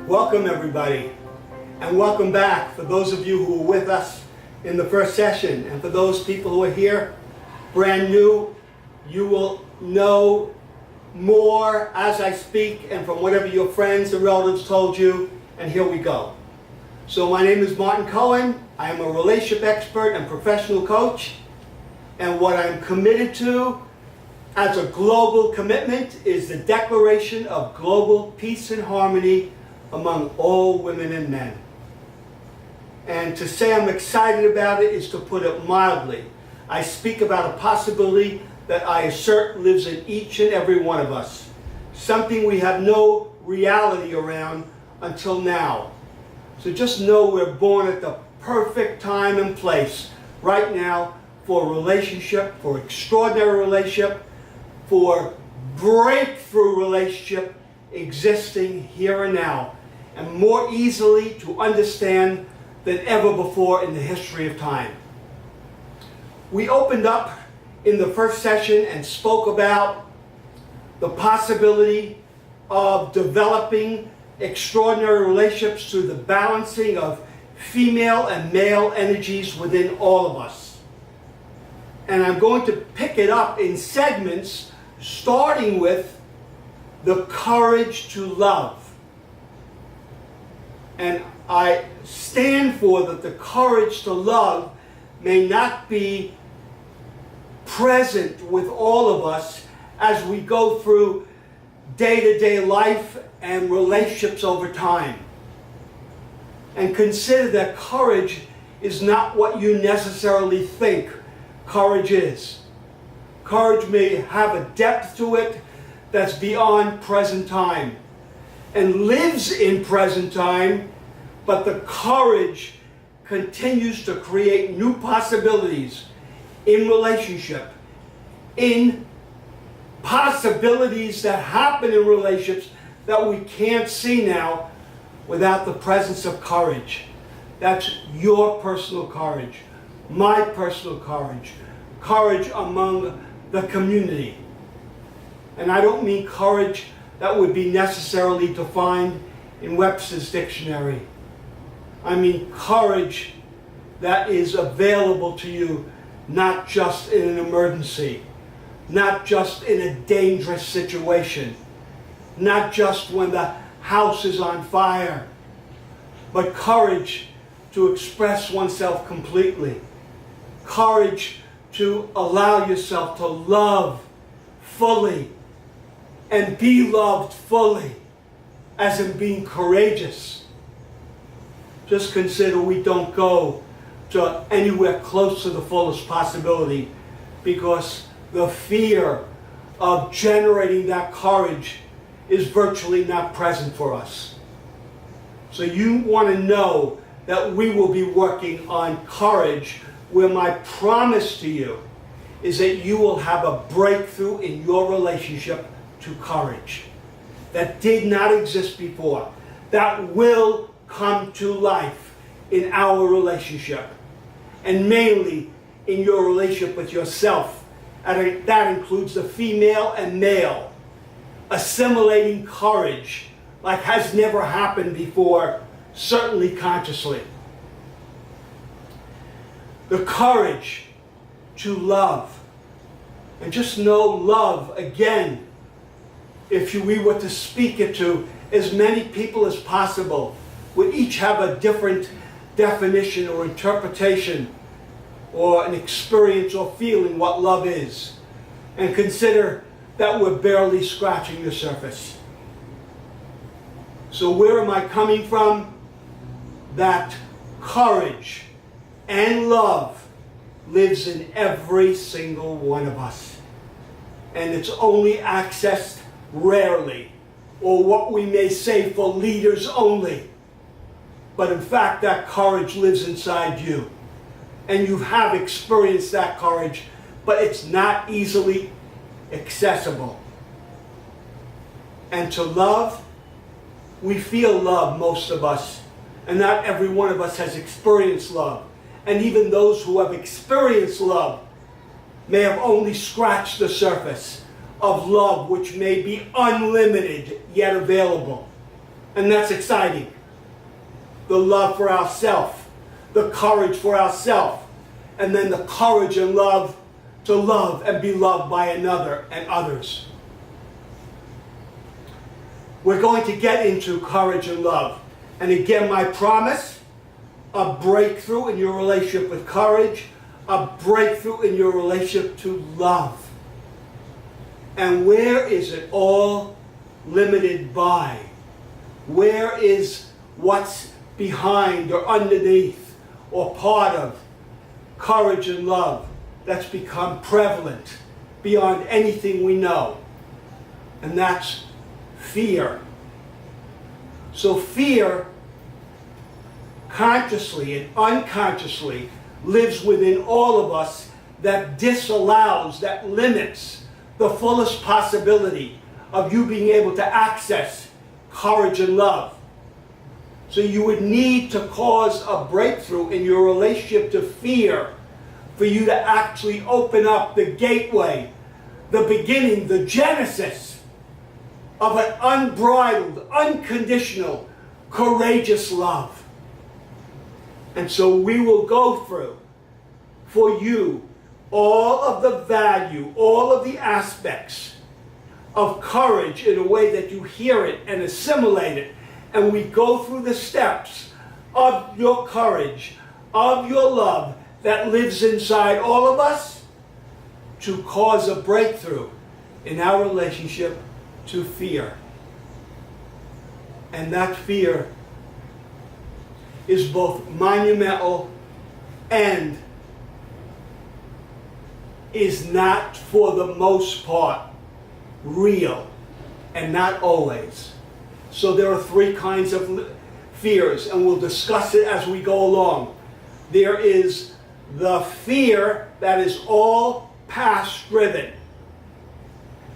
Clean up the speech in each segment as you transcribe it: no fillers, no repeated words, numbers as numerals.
Welcome everybody, and welcome back for those of you who were with us in the first session, and for those people who are here brand new. You will know more as I speak and from whatever your friends and relatives told you, and here we go. So my name is Martin Cohen. I am a relationship expert and professional coach, and what I'm committed to as a global commitment is the declaration of global peace and harmony among all women and men. And to say I'm excited about it is to put it mildly. I speak about a possibility that I assert lives in each and every one of us, something we have no reality around until now. So just know we're born at the perfect time and place right now for relationship, for extraordinary relationship, for breakthrough relationship existing here and now, and more easily to understand than ever before in the history of time. We opened up in the first session and spoke about the possibility of developing extraordinary relationships through the balancing of female and male energies within all of us. And I'm going to pick it up in segments, starting with the courage to love. And I stand for that the courage to love may not be present with all of us as we go through day-to-day life and relationships over time. And consider that courage is not what you necessarily think courage is. Courage may have a depth to it that's beyond present time and lives in present time, but the courage continues to create new possibilities in relationship, in possibilities that happen in relationships that we can't see now without the presence of courage. That's your personal courage, my personal courage, courage among the community. And I don't mean courage that would be necessarily defined in Webster's dictionary. I mean courage that is available to you not just in an emergency, not just in a dangerous situation, not just when the house is on fire, but courage to express oneself completely, courage to allow yourself to love fully and be loved fully, as in being courageous. Just consider we don't go to anywhere close to the fullest possibility because the fear of generating that courage is virtually not present for us. So you want to know that we will be working on courage, where my promise to you is that you will have a breakthrough in your relationship to courage that did not exist before, that will come to life in our relationship, and mainly in your relationship with yourself. And that includes the female and male, assimilating courage like has never happened before, certainly consciously. The courage to love. And just know love, again, if we were to speak it to as many people as possible, would each have a different definition or interpretation or an experience or feeling what love is. And consider that we're barely scratching the surface. So where am I coming from? That courage and love lives in every single one of us. And it's only accessed rarely, or what we may say for leaders only. But in fact, that courage lives inside you. And you have experienced that courage, but it's not easily accessible. And to love, we feel love, most of us, and not every one of us has experienced love. And even those who have experienced love may have only scratched the surface of love, which may be unlimited yet available. And that's exciting. The love for ourselves, the courage for ourselves, and then the courage and love to love and be loved by another and others. We're going to get into courage and love. And again, my promise, a breakthrough in your relationship with courage, a breakthrough in your relationship to love. And where is it all limited by? Where is what's behind or underneath or part of courage and love that's become prevalent beyond anything we know? And that's fear. So fear, consciously and unconsciously, lives within all of us, that disallows, that limits the fullest possibility of you being able to access courage and love. So you would need to cause a breakthrough in your relationship to fear for you to actually open up the gateway, the beginning, the genesis of an unbridled, unconditional, courageous love. And so we will go through, for you, all of the value, all of the aspects of courage in a way that you hear it and assimilate it. And we go through the steps of your courage, of your love that lives inside all of us to cause a breakthrough in our relationship to fear. And that fear is both monumental and is not, for the most part, real, and not always. So there are three kinds of fears, and we'll discuss it as we go along. There is the fear that is all past-driven.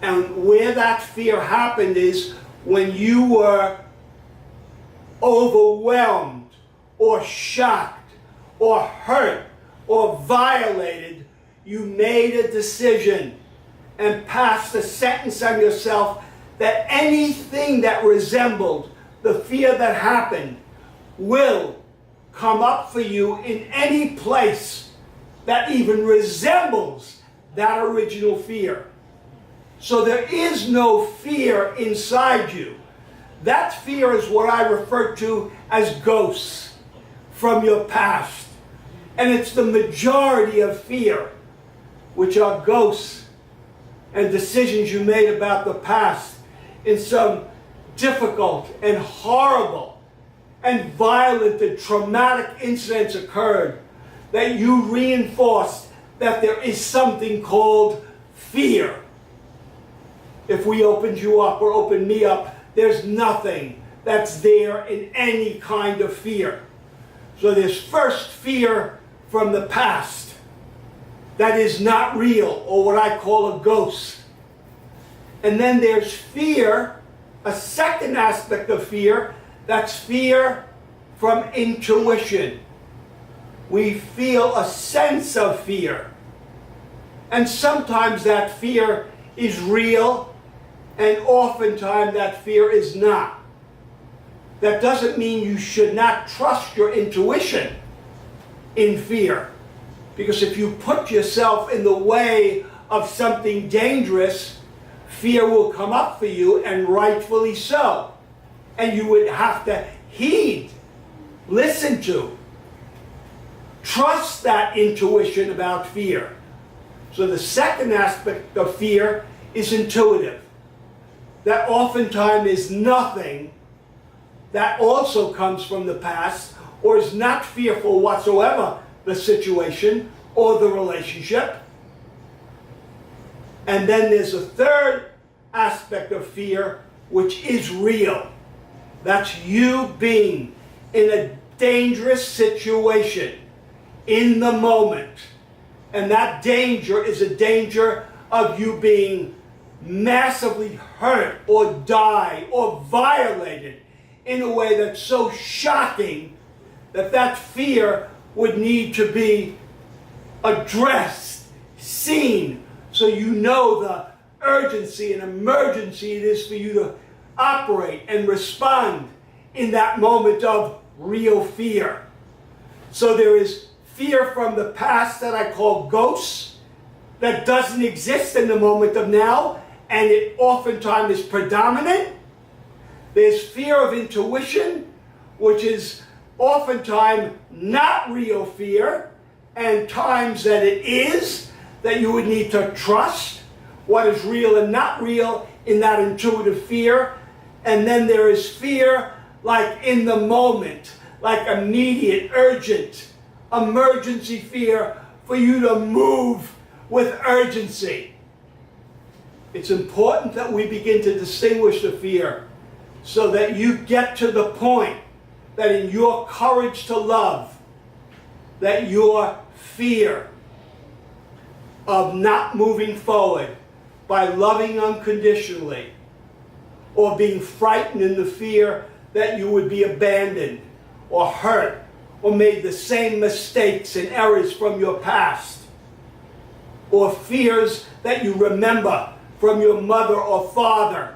And where that fear happened is when you were overwhelmed or shocked or hurt or violated, you made a decision and passed a sentence on yourself that anything that resembled the fear that happened will come up for you in any place that even resembles that original fear. So there is no fear inside you. That fear is what I refer to as ghosts from your past. And it's the majority of fear, which are ghosts and decisions you made about the past in some difficult and horrible and violent and traumatic incidents occurred that you reinforced that there is something called fear. If we opened you up or opened me up, there's nothing that's there in any kind of fear. So there's first fear from the past that is not real, or what I call a ghost. And then there's fear, a second aspect of fear, that's fear from intuition. We feel a sense of fear. And sometimes that fear is real, and oftentimes that fear is not. That doesn't mean you should not trust your intuition in fear. Because if you put yourself in the way of something dangerous, fear will come up for you, and rightfully so. And you would have to heed, listen to, trust that intuition about fear. So the second aspect of fear is intuitive. That oftentimes is nothing, that also comes from the past, or is not fearful whatsoever, the situation or the relationship. And then there's a third aspect of fear, which is real. That's you being in a dangerous situation in the moment. And that danger is a danger of you being massively hurt or die or violated in a way that's so shocking that that fear would need to be addressed, seen, so you know the urgency and emergency it is for you to operate and respond in that moment of real fear. So there is fear from the past that I call ghosts, that doesn't exist in the moment of now, and it oftentimes is predominant. There's fear of intuition, which is oftentimes not real fear, and times that it is, that you would need to trust what is real and not real in that intuitive fear. And then there is fear like in the moment, like immediate, urgent, emergency fear for you to move with urgency. It's important that we begin to distinguish the fear so that you get to the point that in your courage to love, that your fear of not moving forward by loving unconditionally, or being frightened in the fear that you would be abandoned or hurt or made the same mistakes and errors from your past, or fears that you remember from your mother or father,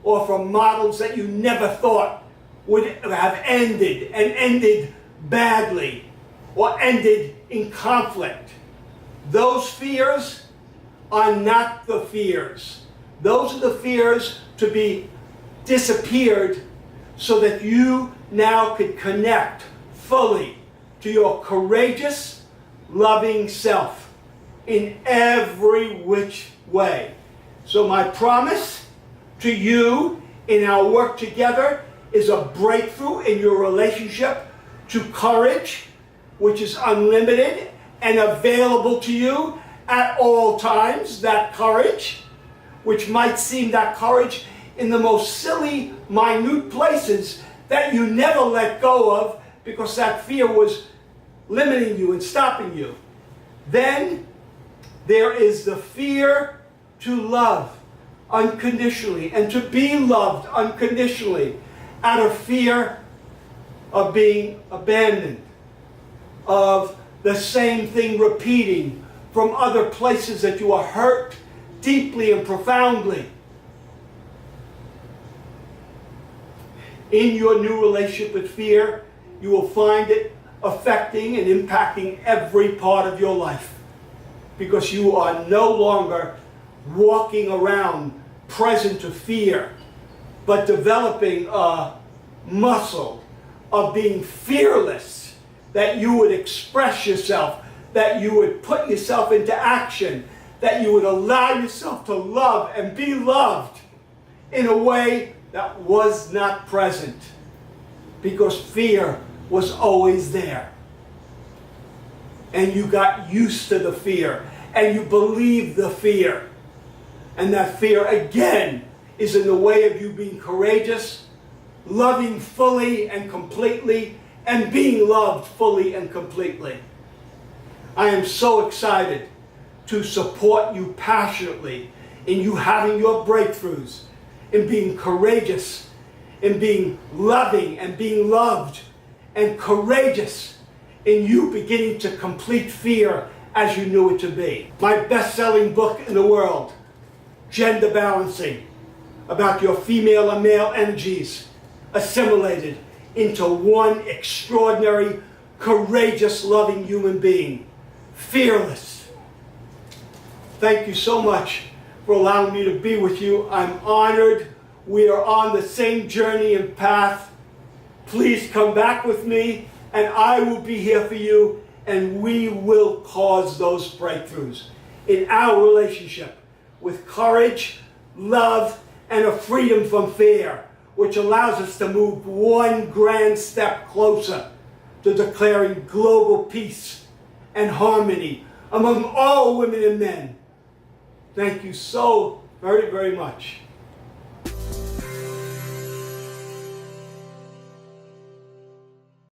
or from models that you never thought would have ended, and ended badly, or ended in conflict. Those fears are not the fears. Those are the fears to be disappeared so that you now could connect fully to your courageous, loving self in every which way. So my promise to you in our work together is a breakthrough in your relationship to courage, which is unlimited and available to you at all times. That courage, which might seem that courage in the most silly, minute places that you never let go of because that fear was limiting you and stopping you. Then there is the fear to love unconditionally and to be loved unconditionally out of fear of being abandoned, of the same thing repeating from other places that you are hurt deeply and profoundly. In your new relationship with fear, you will find it affecting and impacting every part of your life, because you are no longer walking around present to fear, but developing a muscle of being fearless, that you would express yourself, that you would put yourself into action, that you would allow yourself to love and be loved in a way that was not present, because fear was always there. And you got used to the fear, and you believed the fear. And that fear, again, is in the way of you being courageous, loving fully and completely, and being loved fully and completely. I am so excited to support you passionately in you having your breakthroughs, in being courageous, in being loving and being loved, and courageous in you beginning to complete fear as you knew it to be. My best-selling book in the world, Gender Balancing, about your female and male energies assimilated into one extraordinary, courageous, loving human being, fearless. Thank you so much for allowing me to be with you. I'm honored. We are on the same journey and path. Please come back with me, and I will be here for you, and we will cause those breakthroughs in our relationship with courage, love, and a freedom from fear, which allows us to move one grand step closer to declaring global peace and harmony among all women and men. Thank you so very, very much.